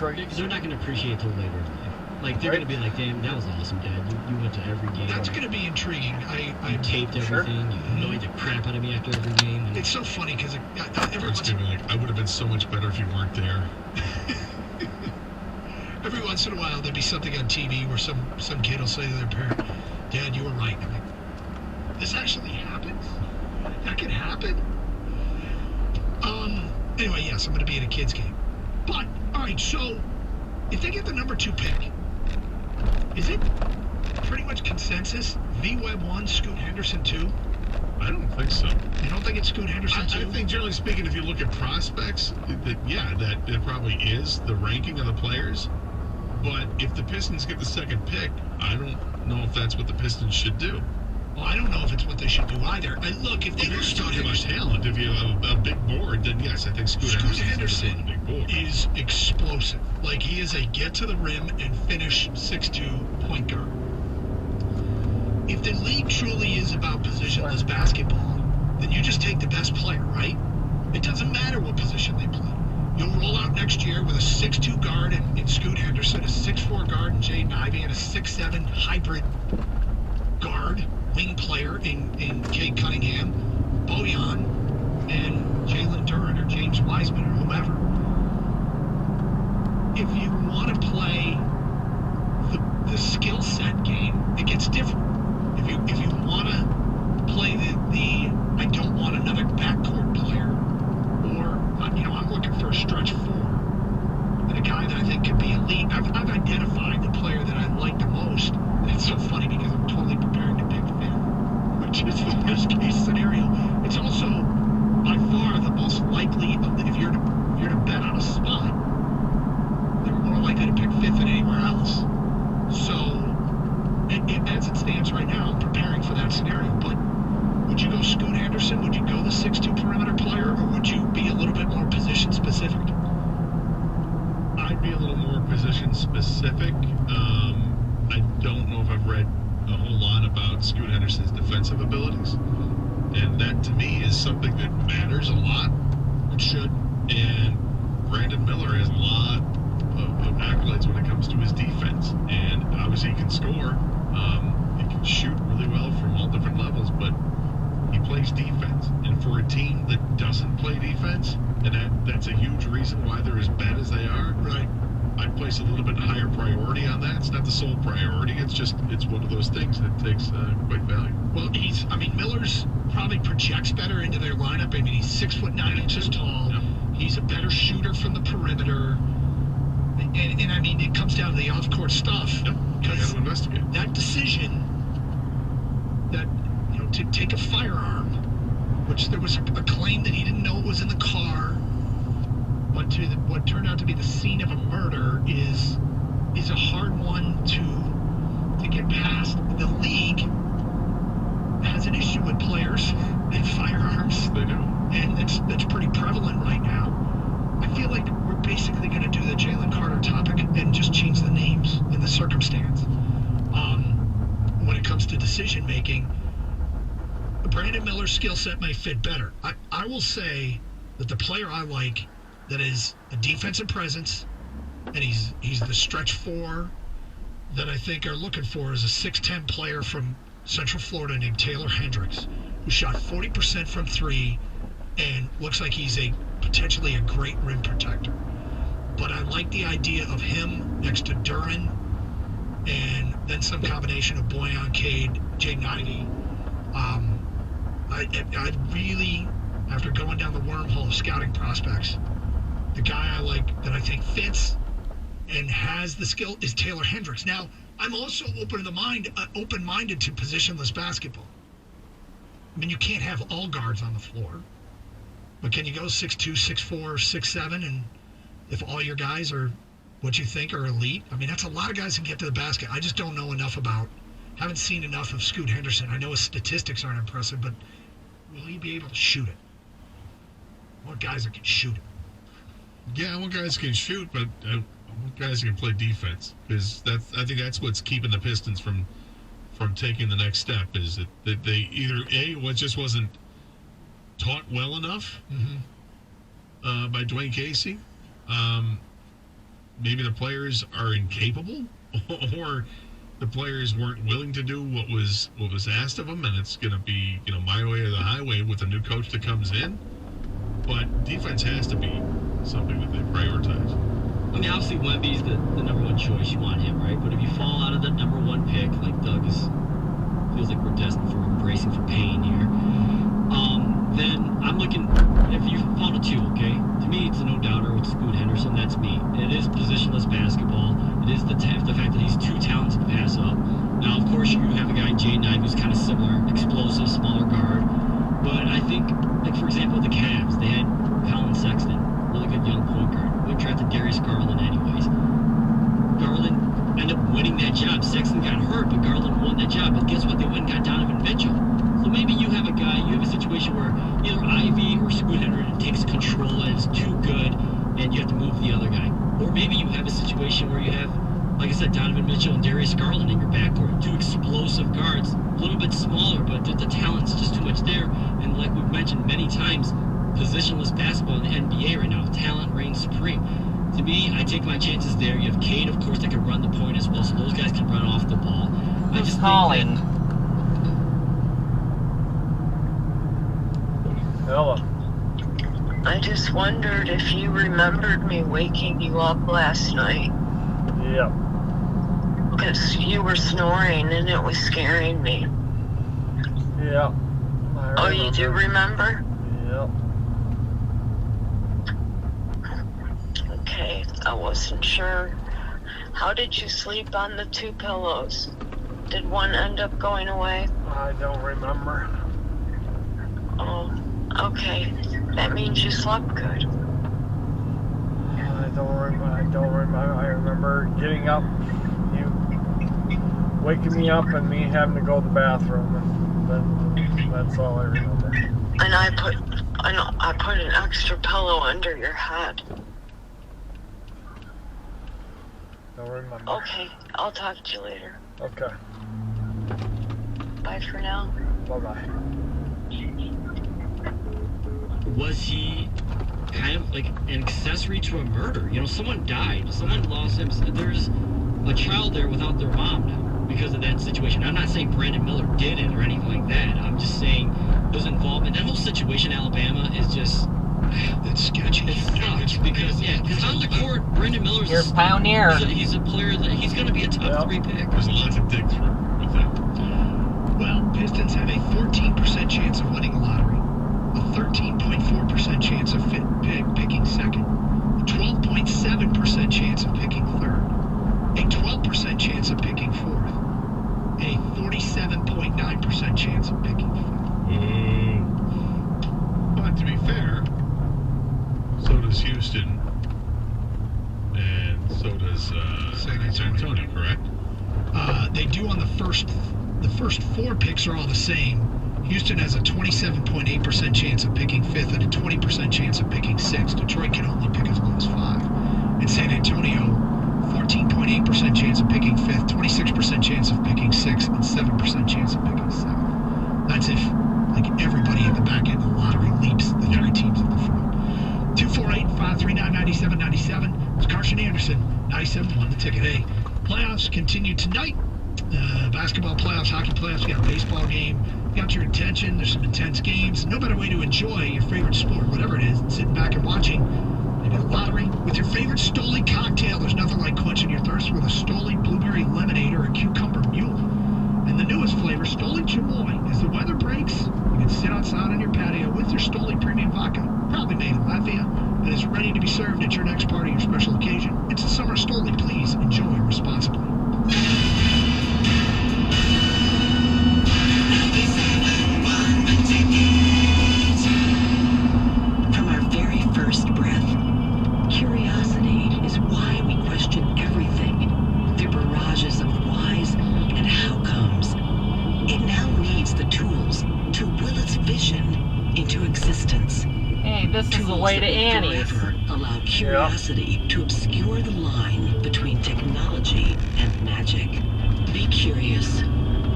Detroit. Because they're not going to appreciate it till later in life. Like, they're going to be like, damn, that was awesome, Dad. You went to every game. That's going to be intriguing. You taped everything. You annoyed the crap out of me after every game. It's so funny because everyone's going to be like, I would have been so much better if you weren't there. Every once in a while, there'll be something on TV where some kid will say to their parent, Dad, you were right. I'm like, this actually happens? That can happen? Anyway, yes, I'm going to be at a kid's game. But, all right, so if they get the number 2 pick, is it pretty much consensus? V-Web 1, Scoot Henderson 2? I don't think so. You don't think it's Scoot Henderson 2? I think, generally speaking, if you look at prospects, that it probably is the ranking of the players. But if the Pistons get the second pick, I don't know if that's what the Pistons should do. Well, I don't know if it's what they should do either. Look, if they were talking about talent, if you have a big board, then yes, I think Scoot Henderson big board. Is explosive. Like, he is a get to the rim and finish 6'2" point guard. If the league truly is about positionless basketball, then you just take the best player, right? It doesn't matter what position they play. You'll roll out next year with a 6'2" guard in Scoot Henderson, a 6'4" guard in Jaden Ivey, and a 6'7" hybrid guard, wing player in Cade Cunningham, Bojan, and Jalen Duren or James Wiseman or whoever. If you want to play the skill set game, it gets different. If you want to play the I don't want another backcourt player, or I'm looking for a stretch 4 and a guy that I think could be elite. I've identified the player that I like the most. And it's so funny because I'm totally preparing to pick 5th, which is the best case scenario. It's also by far the most likely if you're to bet on a spot, they're more likely to pick 5th than anywhere else. So as it stands right now, I'm preparing for that scenario. But would you go Scoot Henderson? Would you go the 6'2" perimeter player, or would you be a little bit more position specific? I'd be a little more position specific. I don't know if I've read a whole lot about Scoot Henderson's defensive abilities. And that, to me, is something that matters a lot. It should. And Brandon Miller has a lot of accolades when it comes to his defense. And obviously he can score. He can shoot really well from all different levels, but he plays defense. And for a team that doesn't play defense, and that's a huge reason why they're as bad as they are, right? I'd place a little bit higher priority on that. It's not the sole priority. It's one of those things that takes quite value. Well, Miller's probably projects better into their lineup. I mean, he's 6'9" tall. Yep. He's a better shooter from the perimeter. And I mean, it comes down to the off-court stuff. Yep. You got to investigate. That decision that, to take a firearm, which there was a claim that he didn't know it was in the car, but what turned out to be the scene of a murder is a hard one to get past. The league has an issue with players and firearms. They do. And that's pretty prevalent right now. I feel like we're basically going to do the Jalen Carter topic and just change the names and the circumstance. When it comes to decision making, Brandon Miller's skill set may fit better. I will say that the player I like that is a defensive presence, and he's the stretch 4 that I think are looking for is a 6'10" player from Central Florida named Taylor Hendricks, who shot 40% from 3 and looks like he's potentially a great rim protector. But I like the idea of him next to Duren and then some combination of Bojan, Cade, Jaden Ivey. I really, after going down the wormhole of scouting prospects, the guy I like that I think fits and has the skill is Taylor Hendricks. Now, I'm also open-minded to positionless basketball. I mean, you can't have all guards on the floor, but can you go 6'2", 6'4", 6'7", and if all your guys are what you think are elite? I mean, that's a lot of guys that can get to the basket. I just don't know enough haven't seen enough of Scoot Henderson. I know his statistics aren't impressive, but will he be able to shoot it? I want guys that can shoot it. Yeah, I want guys who can shoot, but I want guys who can play defense. Because I think that's what's keeping the Pistons from taking the next step, is that they either, what just wasn't taught well enough by Dwayne Casey, maybe the players are incapable, or the players weren't willing to do what was asked of them, and it's going to be my way or the highway with a new coach that comes in. But defense has to be something that they prioritize. I mean, obviously Wemby's the number one choice. You want him, right? But if you fall out of the number one pick, like Doug feels like we're destined for bracing for pain here. Then I'm looking, if you found a two, okay? To me, it's a no-doubter with Scoot Henderson. That's me. It is positionless basketball. It is the fact that he's too talented to pass up. Now, of course, you have a guy, Jay Knight, who's kind of similar, explosive, smaller guard. But I think, like, for example, the Cavs, they had Colin Sexton, really good young point guard. We drafted Darius Garland anyways. Garland ended up winning that job. Sexton got hurt, but Garland won that job. But guess what? They went and got Donovan Mitchell. So maybe you have a situation where either Ivy or Scoot Henderson takes control and is too good, and you have to move the other guy. Or maybe you have a situation where you have, like I said, Donovan Mitchell and Darius Garland in your backcourt. Two explosive guards, a little bit smaller, but the talent's just too much there. And like we've mentioned many times, positionless basketball in the NBA right now, talent reigns supreme. To me, I take my chances there. You have Cade, of course, that can run the point as well, so those guys can run off the ball. I just calling? think Hello. I just wondered if you remembered me waking you up last night. Yeah. Because you were snoring and it was scaring me. Yeah. Oh, you do remember? Yep. Okay, I wasn't sure. How did you sleep on the two pillows? Did one end up going away? I don't remember. Oh, okay. That means you slept good. I don't remember. I remember getting up, you waking me up, and me having to go to the bathroom, and that's all I remember. And I put an extra pillow under your head. Don't remember. Okay, I'll talk to you later. Okay. Bye for now. Bye-bye. was he kind of like an accessory to a murder? You know, someone died. Someone lost him. There's a child there without their mom now because of that situation. I'm not saying Brandon Miller did it or anything like that. I'm just saying his involvement. That whole situation in Alabama is just... It's sketchy. It sucks because on the court, Brandon Miller's You're a pioneer. He's a player that he's going to be a top 3 pick. There's a lot to dig through with that. Well, Pistons have a 14% chance of winning the lottery, a 13.4% chance of picking second, a 12.7% chance of picking third, a 12% chance of picking fourth, a 47.9% chance of picking fifth. But to be fair, so does Houston, and so does San Antonio, correct? They do on the first 4 picks are all the same. Houston has a 27.8% chance of picking fifth and a 20% chance of picking sixth. Detroit can only pick as low as 5. And San Antonio, 14.8% chance of picking fifth, 26% chance of picking sixth, and 7% chance of picking seventh. That's if like everybody at the back end of the lottery leaps the 3 teams at the front. 248-539-9797. It's Carson Anderson, 97.1 The Ticket. Hey, playoffs continue tonight. Basketball playoffs, hockey playoffs, you got a baseball game. You got your attention. There's some intense games. No better way to enjoy your favorite sport, whatever it is, than sitting back and watching maybe the lottery with your favorite Stoli cocktail. There's nothing like quenching your thirst with a Stoli blueberry lemonade or a cucumber mule. And the newest flavor, Stoli Chamoy. As the weather breaks, you can sit outside on your patio with your Stoli Premium Vodka, proudly made in Latvia, and is ready to be served at your next party or special occasion. It's the summer Stoli. Please enjoy responsibly. From our very first breath, curiosity is why we question everything through barrages of whys and how comes. It now needs the tools to will its vision into existence. Hey, this is the way to Annie's. Forever allow curiosity to obscure the line between technology and magic. Be curious.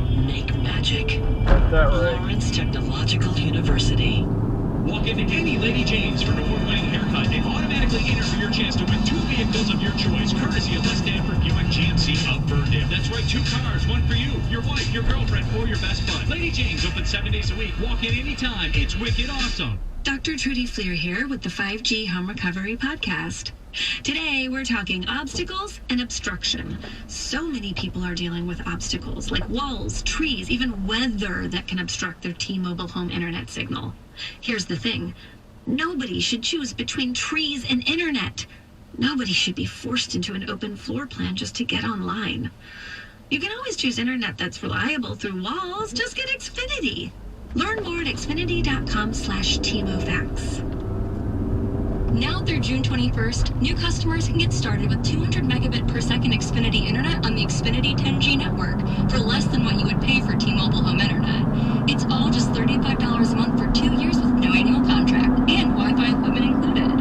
Make magic. Got that right. Lawrence Technological University. Walk into any Lady Jane's for an award-winning haircut and automatically automatically enter for your chance to win 2 vehicles of your choice, courtesy of West Stanford Buick GMC of Ferndale. That's right, 2 cars, one for you, your wife, your girlfriend, or your best bud. Lady Jane's open 7 days a week. Walk in anytime. It's wicked awesome. Dr. Trudy Fleer here with the 5G Home Recovery Podcast. Today, we're talking obstacles and obstruction. So many people are dealing with obstacles like walls, trees, even weather that can obstruct their T-Mobile home internet signal. Here's the thing. Nobody should choose between trees and internet. Nobody should be forced into an open floor plan just to get online. You can always choose internet that's reliable through walls. Just get Xfinity. Learn more at xfinity.com/TMOFacts. Now through June 21st, new customers can get started with 200 megabit per second Xfinity internet on the Xfinity 10G network for less than what you would pay for T-Mobile home internet. It's all just $35 a month for 2 years with no annual contract and Wi-Fi equipment included.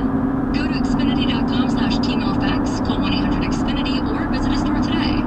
Go to xfinity.com/TMOFacts, call 1-800-XFINITY, or visit a store today.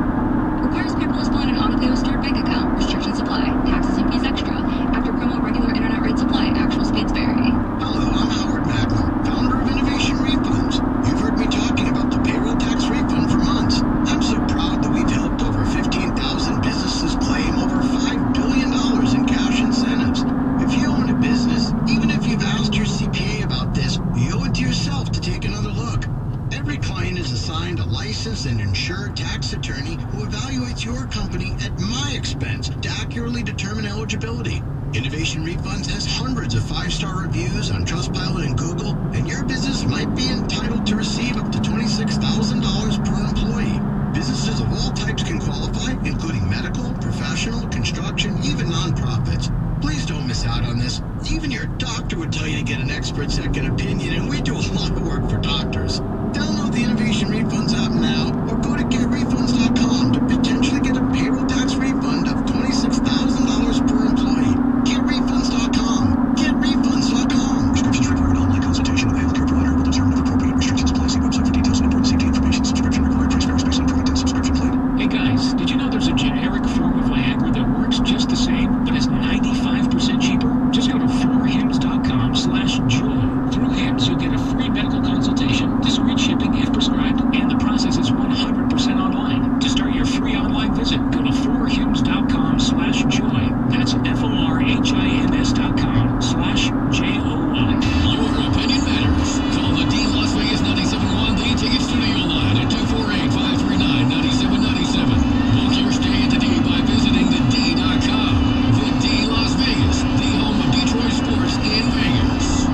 Requires paperless plan and auto-pay with stored bank account. Restrictions apply. Taxes and fees extra. After promo, regular internet rates apply. Actual speeds vary. Hello, I'm Howard Macklin, founder of Innovation Refunds. You've heard me talking about the payroll tax refund for months. I'm so proud that we've helped over 15,000 businesses claim over $5 billion in cash incentives. If you own a business, even if you've asked your CPA about this, you owe it to yourself to take another look. Every client is assigned a licensed and insured tax attorney who evaluates your company at my expense to accurately determine eligibility. Innovation Refunds has hundreds of 5-star reviews on Trustpilot and Google, and your business might be entitled to receive up to $26,000 per employee. Businesses of all types can qualify, including medical, professional, construction, even nonprofits. Please don't miss out on this. Even your doctor would tell you to get an expert second opinion, and we do a lot of work for doctors. Download the Innovation Refunds app now, or go to getrefunds.com to potentially get a payroll tax refund of $26,000 per employee. Getrefunds.com. Getrefunds.com. Prescriptions required. Online consultation with a healthcare provider will determine if appropriate restrictions apply. See website for details and important safety information. Subscription required. Price varies based on product and subscription plan. Hey guys, did you know there's a generic form of Viagra that works just the same, but is 95% cheaper? Just go to 4hims.com/joy. Through Hims, you'll get a free medical consultation, discreet shipping if prescribed, and the process is 100% online. To start your free online visit, go to 4hims.com/joy. That's FORHIMS.com/JOY. Your opinion matters. Call the D Las Vegas 97.1 The Ticket Studio line at 248-539-9797. Book your stay at the D by visiting thed.com. The D Las Vegas, the home of Detroit sports in Vegas.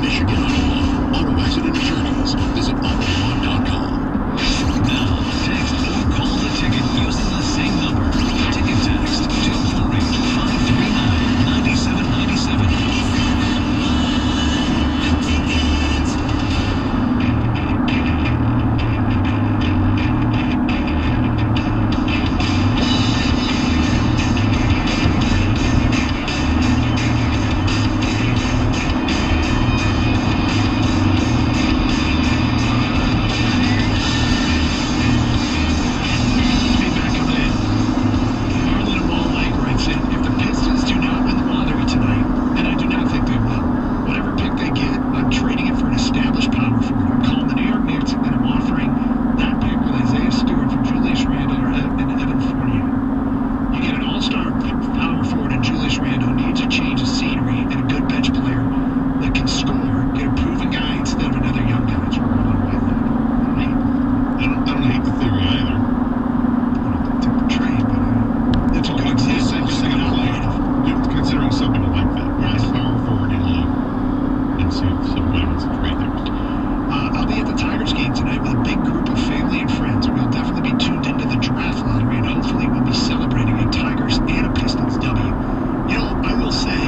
Michigan Auto Law. Auto accident attorneys. Visit autolaw.com. Now, text or call the ticket using the same number. Ticket text 248-539-9797. Feedback coming in. Marlon and Wall Lake writes in, if the Pistons do not win the lottery tonight, and I do not think they will, whatever pick they get, I'm trading it for an established power forward. I'm calling the New York Knicks, and I'm offering that pick with Isaiah Stewart for Julius Randle and Evan Fournier. You get an all-star power forward in Julius Randle who needs a change of scenery and a good bench player that can score, get a proven guy instead of another young guy. That's where we're going with that. I don't hate the theory either. I don't take the trade, but it's a good example of something innovative. You're considering something like that. Right. As a power forward you love. And see if somebody wants to trade there. I'll be at the Tigers game tonight with a big group of family and friends. We'll definitely be tuned into the draft lottery, and hopefully we'll be celebrating a Tigers and a Pistons W. You know, I will say,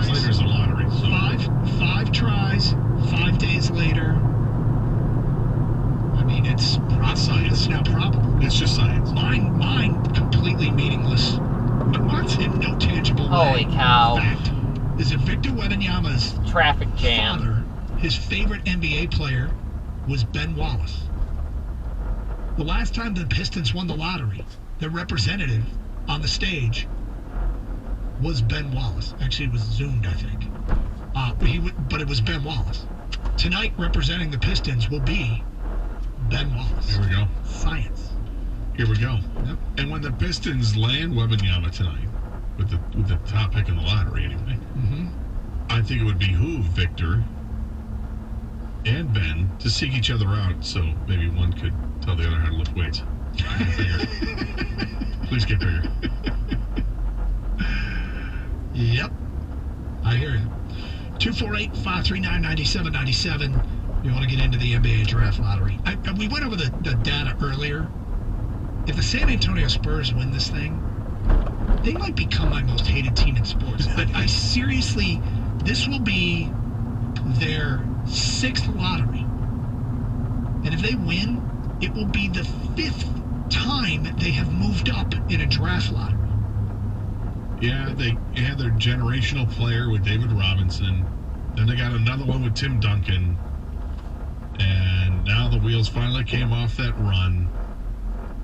days later is a lottery. So. Five tries, 5 days later. I mean, it's science. It's now probable. It's just science. Mine, completely meaningless. In no tangible way. Holy cow. Fact is that Victor Wembanyama's Traffic jam. father, his favorite NBA player, was Ben Wallace. The last time the Pistons won the lottery, their representative on the stage was Ben Wallace. Actually, it was zoomed, I think. But it was Ben Wallace. Tonight, representing the Pistons will be Ben Wallace. Here we go. Science. Here we go. Yep. And when the Pistons land Wembanyama tonight, with the top pick in the lottery anyway, I think it would behoove Victor and Ben to seek each other out, so maybe one could tell the other how to lift weights. Please get bigger. Yep. I hear you. 248-539-9797. You want to get into the NBA draft lottery. We went over the data earlier. If the San Antonio Spurs win this thing, they might become my most hated team in sports. I seriously, this will be their 6th lottery. And if they win, it will be the 5th time they have moved up in a draft lottery. Yeah, they had their generational player with David Robinson. Then they got another one with Tim Duncan. And now the wheels finally came off that run.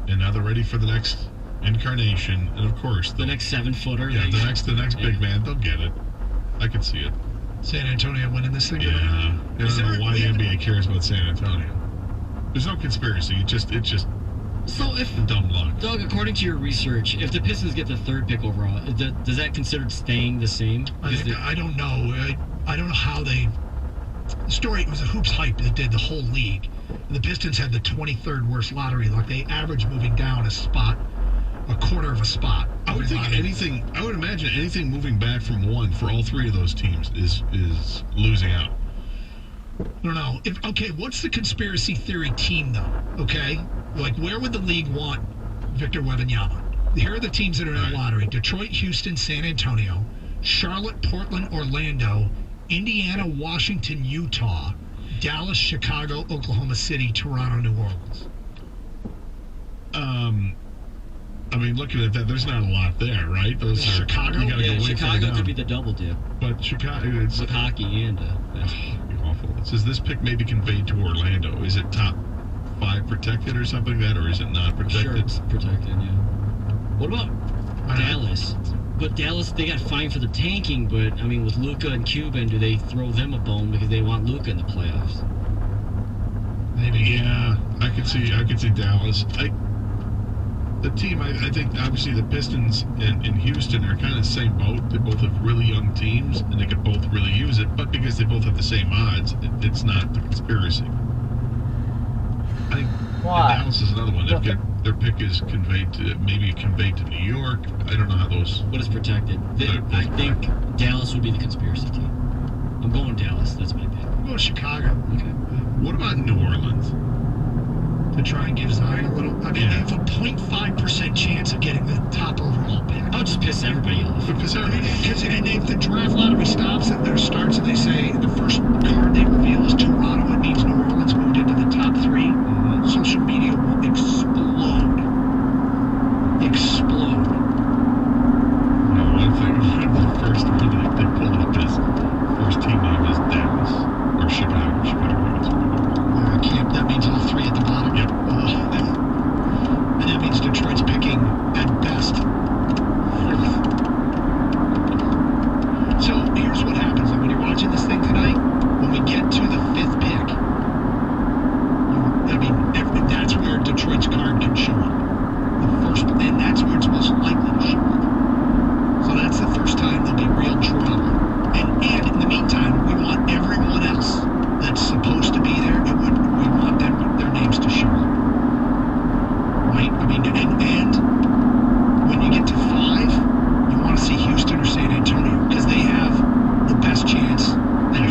And now they're ready for the next incarnation. And of course, the next 7-footer. Yeah, the next big man. They'll get it. I can see it. San Antonio winning this thing? Yeah. I don't know why the NBA cares about San Antonio. There's no conspiracy. It's just so if dumb luck. Doug, according to your research, if the Pistons get the 3rd pick overall, does that consider staying the same? I don't know. I don't know how they. The story, it was a hoops hype that did the whole league. The Pistons had the 23rd worst lottery luck. They averaged moving down a quarter of a spot. I would imagine anything moving back from 1 for all 3 of those teams is losing out. I don't know. What's the conspiracy theory team, though? Okay? Like, where would the league want Victor Wembanyama? Here are the teams that are in the lottery. Detroit, Houston, San Antonio, Charlotte, Portland, Orlando, Indiana, Washington, Utah, Dallas, Chicago, Oklahoma City, Toronto, New Orleans. I mean, looking at that, there's not a lot there, right? Those are Chicago. You gotta go way Chicago far could be down. the double dip. But Chicago, it's with hockey and basketball. Awful. It says this pick may be conveyed to Orlando. Is it top 5 protected or something like that, or is it not protected? Sure, it's protected. Yeah. What about Dallas? But Dallas, they got fined for the tanking. But I mean, with Luka and Cuban, do they throw them a bone because they want Luka in the playoffs? Maybe. Yeah, I could see Dallas. The team, I think, obviously the Pistons and Houston are kind of the same boat. They both have really young teams, and they could both really use it. But because they both have the same odds, it's not the conspiracy. I think Dallas is another one. Their pick is conveyed to New York. I don't know how those. But it's protected. I think Dallas would be the conspiracy team. I'm going Dallas. That's my pick. I'm going Chicago. Okay. What about New Orleans? To try and give Zion a little. I mean, they have a 0.5% chance of getting the top overall pick. I'll just piss everybody off. Because if the draft lottery stops and and they say the first card they reveal is Toronto, it means New Orleans moved into the top 3. Social media will explode. No, one thing, the first one they pulled up is first team name is Dallas or Chicago. That means all 3 at the bottom. Yep. And that means Detroit's picking at best 4th. So here's what happens. When you're watching this thing tonight, when we get to the 5th pick, that's where Detroit's card can show up. And that's where it's most likely to show up. So that's the first time there'll be real trouble. And in the meantime, we want everyone else that's supposed to be there. We want their names to show up. Right? I mean, and when you get to 5, you want to see Houston or San Antonio because they have the best chance. And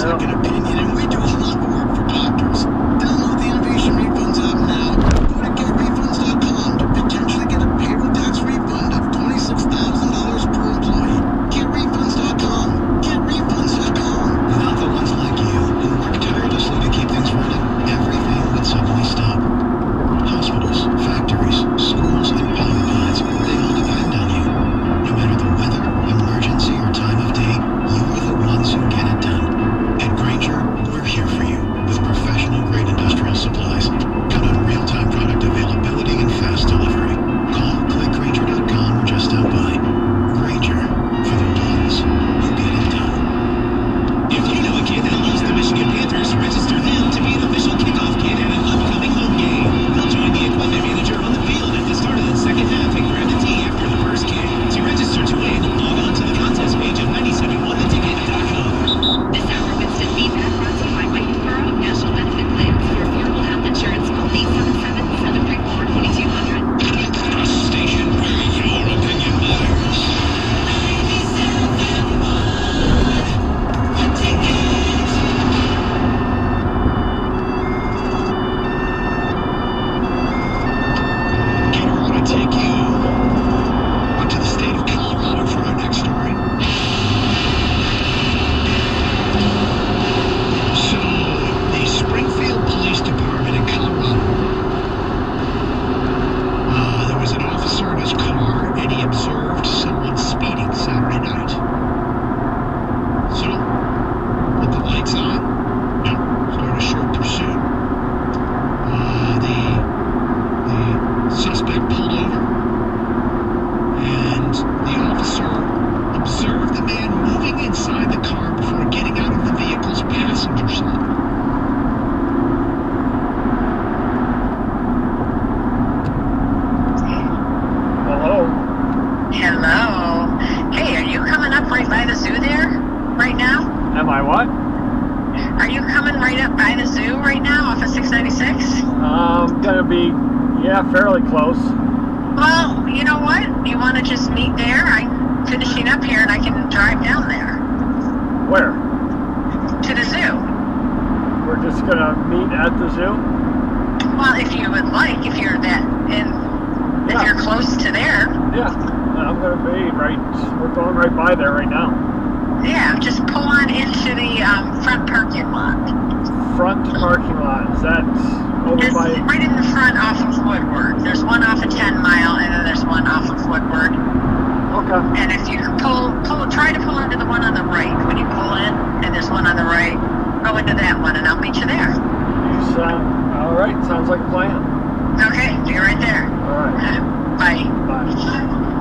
second opinion, and we do a lot of work for doctors. Download the Innovation Refunds app now. Go to getrefunds.com to potentially get a payroll tax refund of $26,000 per employee. Getrefunds.com. Getrefunds.com. Without the ones like you who work tirelessly to keep things running, everything would suddenly stop. Hospitals, factories, schools, and power plants, they all depend on you. No matter the weather, emergency, or time of day, you're the ones who get it done. At Grainger, we're here for you with professional-grade industrial supplies. Count on real-time product availability and fast delivery. Call, click Grainger.com, or just stop by. Grainger, for the ones who get it done. If you know a kid that loves the Michigan Panthers, register them to be an official kickoff kid at an upcoming home game. They'll join the equipment manager on the field at the start of the second half and grab the tee after the first kick. To register to win, log on to the contest page of 971theticket.com. This hour Winston feedback brought to you by Whitensboro National Benefit Plans. For affordable health insurance, call 877-734-2200. A station where your opinion matters. Gator, I want to take you up to the state of Colorado for our next story. So, the Springfield Police Department in Colorado, there was an officer in his car, and he observed someone speeding Saturday night. So, put the lights on, start a short pursuit. The suspect pulled over, and the officer observed the man moving inside the car before getting out of the vehicle's passenger side. Hello. Hello. Hey, are you coming up right by the zoo there right now? Am I what? Are you coming right up by the zoo right now off of 696? Gonna be, fairly close. Well, you know what? You want to just meet there? I'm finishing up here and I can drive down there Where? to the zoo. We're just gonna meet at the zoo? Well, if you would like, if you're if you're close to there, Yeah. I'm gonna be we're going right by there right now. yeah, just pull on into the front parking lot. Front parking lot, is that over It's by... right in the front off of Woodward. There's one off of 10 Mile, and then there's one off of Woodward. Okay. And if you try to pull into the one on the right. When you pull in, and there's one on the right, go into that one, and I'll meet you there. You sound... Alright, sounds like a plan. Okay, be right there. Alright. Bye. Bye.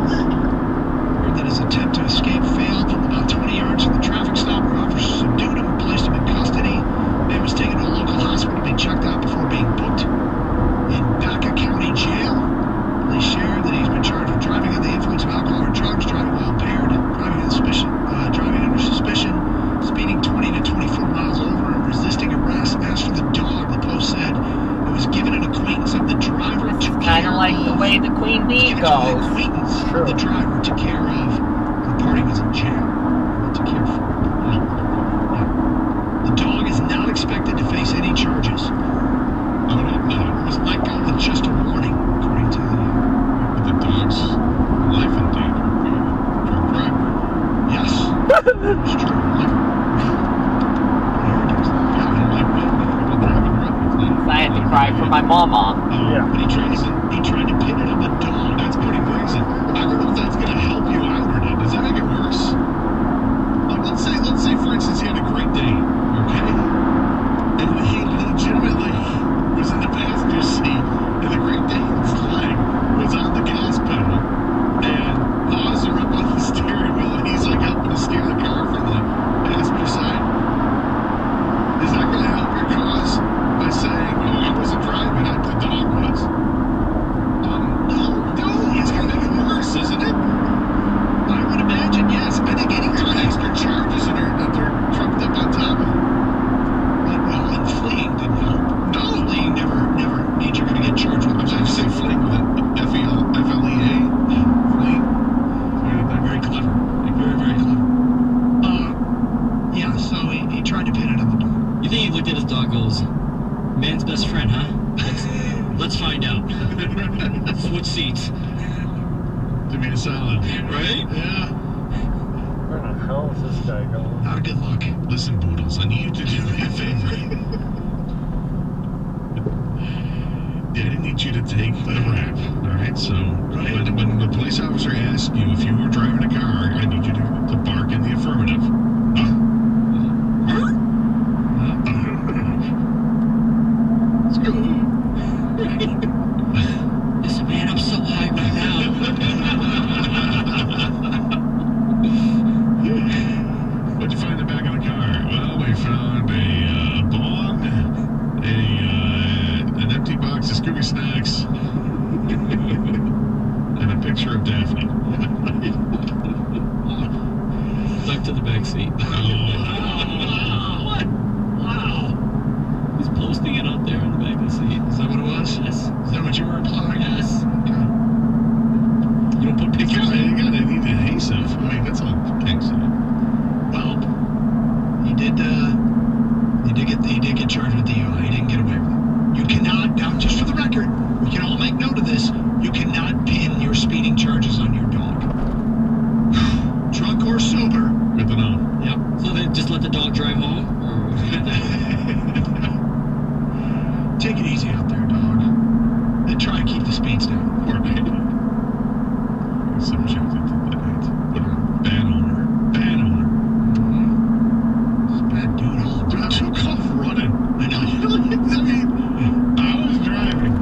Heard that his attempt to escape failed. From about 20 yards from the traffic stop, where officers subdued him and placed him in custody. Man was taken to a local hospital to be checked out before being booked in Baca County Jail. Police shared that he's been charged with driving under the influence of alcohol or drugs, driving while impaired, driving under suspicion, speeding 20 to 24 miles over, and resisting arrest. As for the dog, the Post said it was given an acquaintance of the driver to Kind of like the way the Queen Bee given to an goes. acquaintance of the driver to care of. The party was in jail. What to care for? The dog is not expected to face any charges. Oh, no. It was let go with just a warning, according to But the dog's life in danger for a crime. yes, it's true. I had to cry for my mama. Yeah. But he tried to pin it on the dog. That's pretty brazen. I don't know if that's going to help you out or not. Does that make it worse? Like, let's say, for instance, he had a great day, okay? And he legitimately was in the passenger seat, and the Great Dane's leg was on the gas pedal, and paws are up on the steering wheel, and he's like helping to steer the car from the passenger side. Is that going to help your cause by saying, oh, I wasn't driving, the dog was? No, it's going to make it worse, isn't it? dog goes, man's best friend, huh? Let's find out. Switch seats. To be a solid. Right? Yeah. Where the hell is this guy going? Not a good look. Listen, Boodles, I need you to do me a favor. Yeah, I didn't need you to take the rap, all right? So when the police officer asks you if you were driving a car, I need you to bark in the affirmative. Let's go. Listen, man, I'm so high right now. What'd you find in the back of the car? Well, we found a bong, an empty box of Scooby Snacks, and a picture of Daphne. Stuck to the back seat. What? Wow. He's posting it out there in the back of the seat. Is that what it was? Yes. Is that what you were implying? Yes. Okay. You don't put pictures You gotta need adhesive. I mean, that's all kinks in it. Well, he did get charged with DUI. He didn't get away with it. You cannot, now just for the record, we can all make note of this, you cannot pin your speeding charges on your dog. Drunk or sober. Good to know. Yep. So then just let the dog drive home? Or Take it easy out there, dog. And try and keep the speeds down. Poor baby. Subjected to that. Bad owner. Bad owner. It's a bad dude all Dude, I took off running. I know. I mean, I was driving.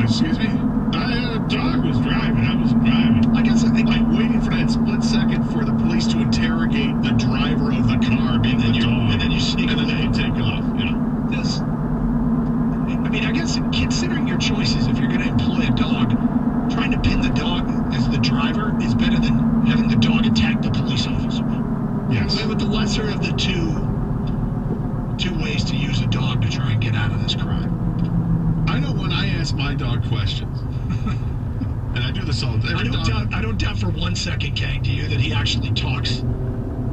Excuse me? The dog was driving. I was driving. I guess I think Like waiting for that split second for the police to interrogate the driver of the car being the dog. and then you sneak And then away. you take off. Yeah. This, I mean, I guess considering your choices, if you're going to employ a dog, trying to pin the dog as the driver is better than having the dog attack the police officer. Yes. Went with the lesser of the two ways to use a dog to try and get out of this crime. I know when I ask my dog questions, and I do this all the time. I don't doubt for 1 second, Kang, to you that he actually talks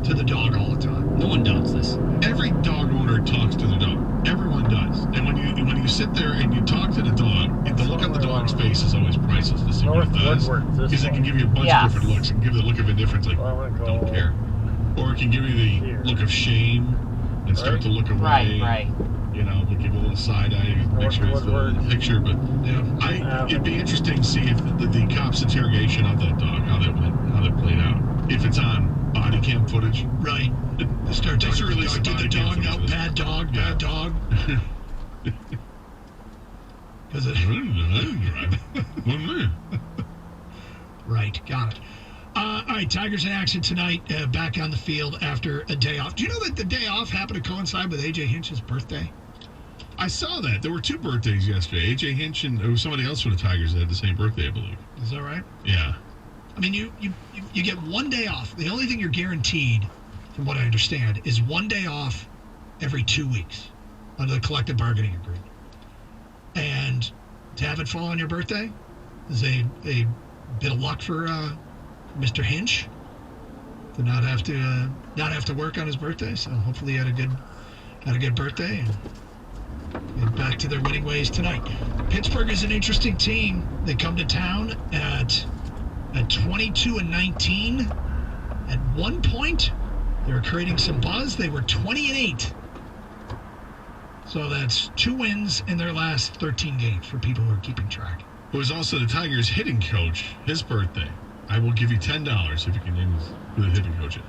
to the dog all the time. no one doubts this. Every dog owner talks to the dog. Everyone does. And when you sit there and you talk to the dog, the look on the dog's face is always priceless to see what North it does. Woodward, this Because it can way. give you a bunch Yes. of different looks. It can give you the look of indifference, like, Well, I'm gonna don't go care. Or it can give you the here. look of shame and start Right. to look away. Right. You know, but give you a little side eye, make sure it's the Woodward. picture. But Yeah. it'd be interesting to see if the cop's interrogation of that dog, how that went, how that played out. If it's on body cam footage. Right. They start They should talking release to the a dog. body cam No, footage. bad dog, Yeah. bad dog. Because it. Right, got it. All right, Tigers in action tonight, back on the field after a day off. Do you know that the day off happened to coincide with A.J. Hinch's birthday? I saw that. There were two birthdays yesterday. A.J. Hinch and there was somebody else from the Tigers that had the same birthday, I believe. Is that right? Yeah. I mean, you get 1 day off. The only thing you're guaranteed, from what I understand, is 1 day off every 2 weeks under the collective bargaining agreement. And to have it fall on your birthday is a bit of luck for Mr. Hinch to not have to work on his birthday. So hopefully he had a good birthday and get back to their winning ways tonight. Pittsburgh is an interesting team. They come to town at 22-19. At one point, they were creating some buzz. They were 20-8. So that's 2 wins in their last 13 games for people who are keeping track. It was also the Tigers hitting coach, his birthday. I will give you $10 if you can name who the hitting coach is.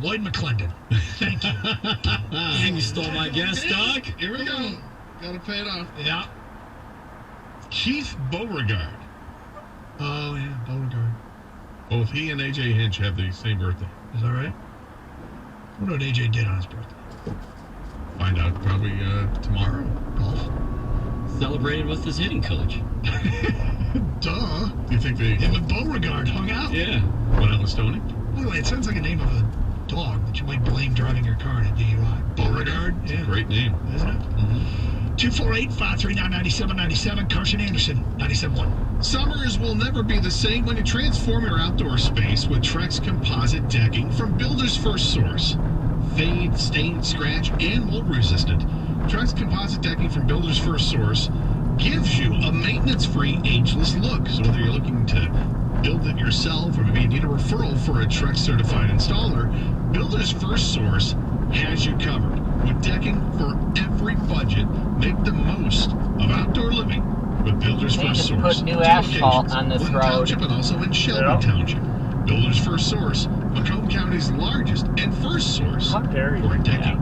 Lloyd McClendon. Thank you. And you stole my guess, Doc. Here we go. Gotta pay it off. Yeah. Keith Beauregard. Oh, yeah, Beauregard. Both he and A.J. Hinch have the same birthday. Is that right? I wonder what AJ did on his birthday. Find out probably tomorrow. Golf. Celebrated with his hitting coach. Duh. Do you think they Him and Beauregard hung out. Yeah. went out with Stoney? By the way, it sounds like a name of a dog that you might blame driving your car in a DUI. Beauregard. Yeah. Great name. Isn't it? Mm-hmm. 248-539-9797. Carson Anderson, 97.1. Summers will never be the same when you transform your outdoor space with Trex composite decking from Builder's First Source. fade, stain, scratch, and mold resistant. Trex composite decking from Builder's First Source gives you a maintenance-free, ageless look. So whether you're looking to build it yourself or maybe you need a referral for a Trex certified installer, Builder's First Source has you covered. With decking for every budget, make the most of outdoor living with Builder's They First just Source. put new 2 asphalt locations, on this Glen road. Township and also in Shelby Yeah. Township. Builder's First Source, Macomb County's largest and first source How dare you? for decking